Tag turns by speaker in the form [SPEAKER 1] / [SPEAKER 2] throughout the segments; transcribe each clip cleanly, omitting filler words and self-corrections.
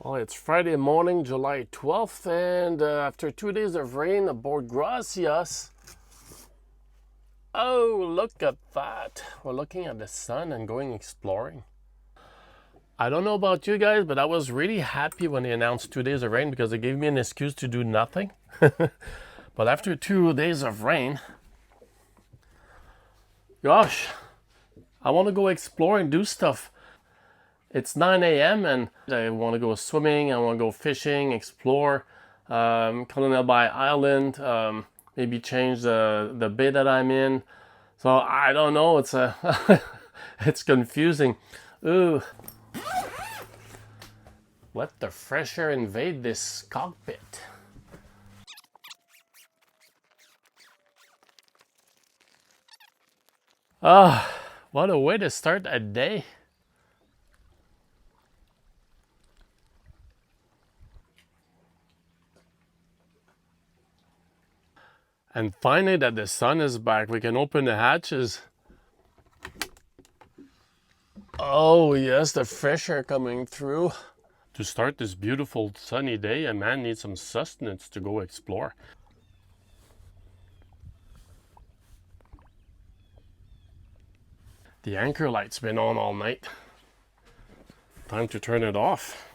[SPEAKER 1] Well, it's Friday morning, July 12th, and after 2 days of rain aboard Gracias. Oh, look at that. We're looking at the sun and going exploring. I don't know about you guys, but I was really happy when they announced 2 days of rain because it gave me an excuse to do nothing. But after 2 days of rain, gosh, I want to go explore and do stuff. It's 9 a.m. and I want to go swimming, I want to go fishing, explore Canal Island, maybe change the bay that I'm in. So I don't know, it's it's confusing. Ooh. Let the fresh air invade this cockpit. Ah, what a way to start a day. And finally that the sun is back, we can open the hatches. Oh yes, the fresh air coming through. To start this beautiful sunny day, a man needs some sustenance to go explore. The anchor light's been on all night. Time to turn it off.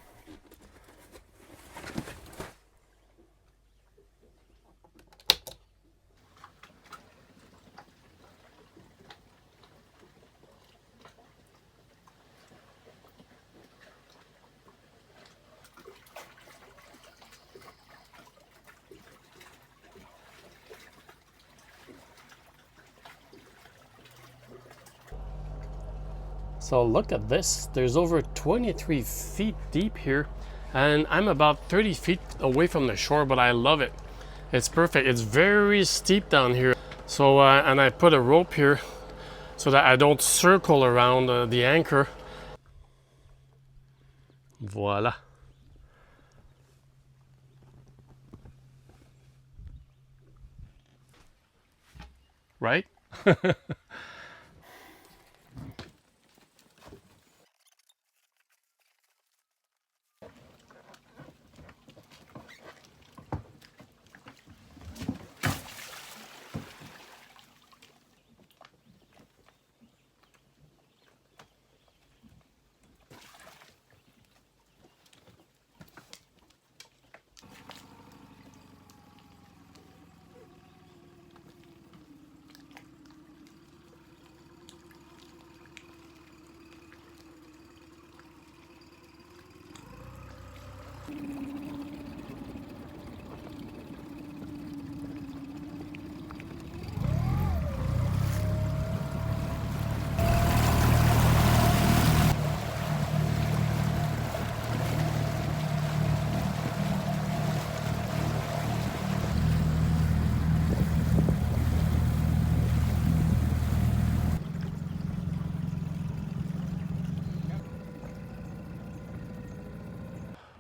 [SPEAKER 1] So look at this, there's over 23 feet deep here and I'm about 30 feet away from the shore, but I love it. It's perfect. It's very steep down here. So, and I put a rope here so that I don't circle around the anchor. Voila. Right?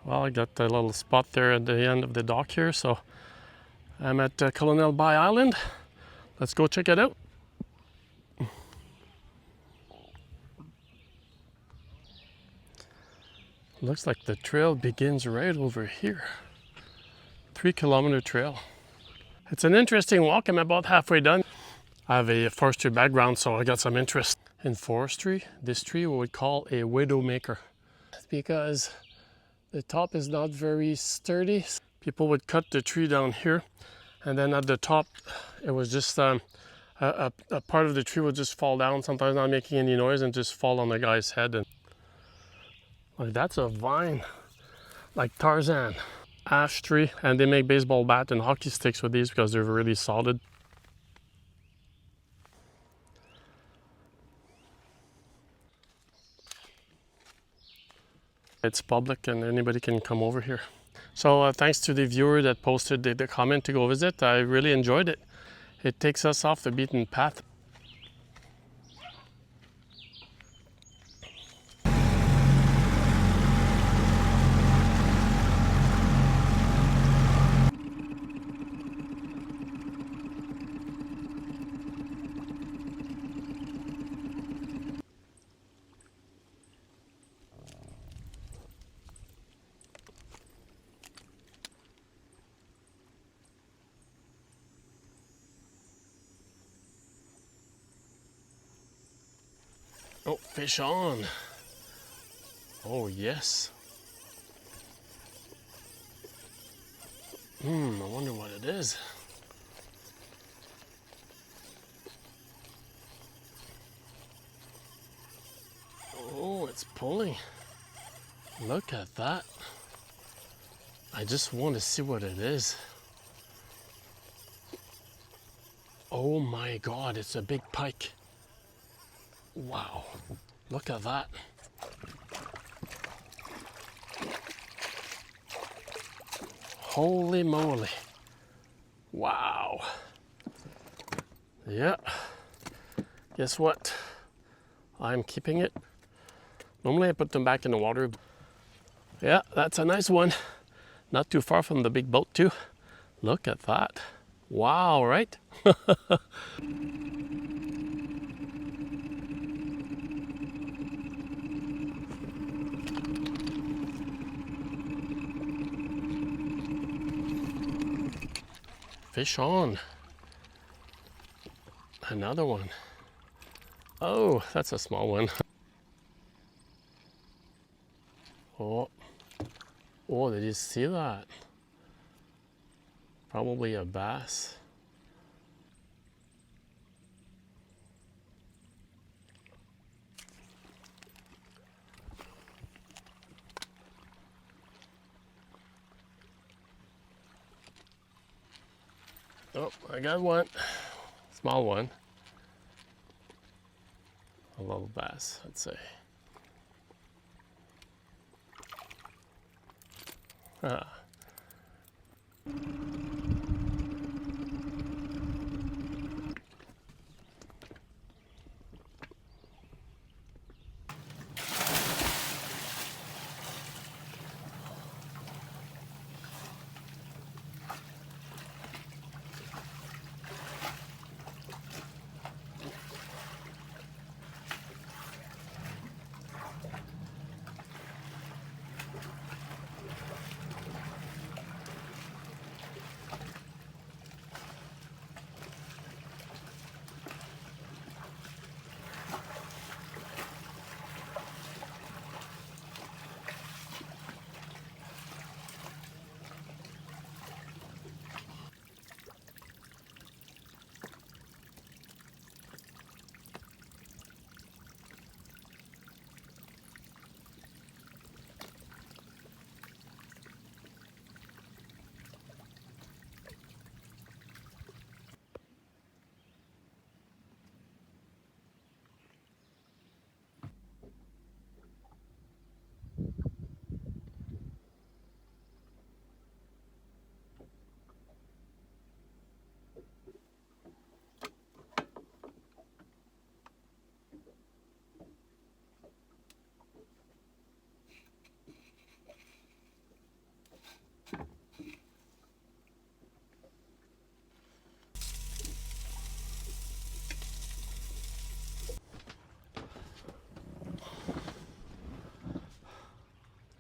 [SPEAKER 1] Well, I got a little spot there at the end of the dock here, so I'm at Canal Island. Let's go check it out. Looks like the trail begins right over here. 3-kilometer trail. It's an interesting walk. I'm about halfway done. I have a forestry background, so I got some interest in forestry. This tree we would call a widow maker because the top is not very sturdy. People would cut the tree down here, and then at the top, it was just a part of the tree would just fall down, sometimes not making any noise, and just fall on the guy's head. And like that's a vine, like Tarzan. Ash tree, and they make baseball bat and hockey sticks with these because they're really solid. It's public and anybody can come over here. So thanks to the viewer that posted the comment to go visit. I really enjoyed it. It takes us off the beaten path. Fish on. Oh yes. I wonder what it is. Oh, it's pulling. Look at that. I just want to see what it is. Oh my God, it's a big pike. Wow, look at that. Holy moly. Wow. Yeah. Guess what? I'm keeping it. Normally I put them back in the water. Yeah, that's a nice one. Not too far from the big boat too. Look at that. Wow, right? Fish on. Another one. Oh, that's a small one. Oh, oh, did you see that? Probably a bass. Oh, I got one. Small one. A little bass, I'd say. Ah.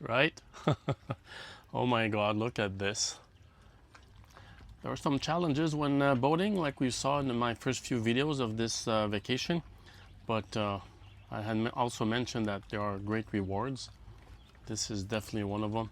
[SPEAKER 1] Right? Oh my God, look at this. There are some challenges when boating, like we saw in my first few videos of this vacation, but I had also mentioned that there are great rewards. This is definitely one of them.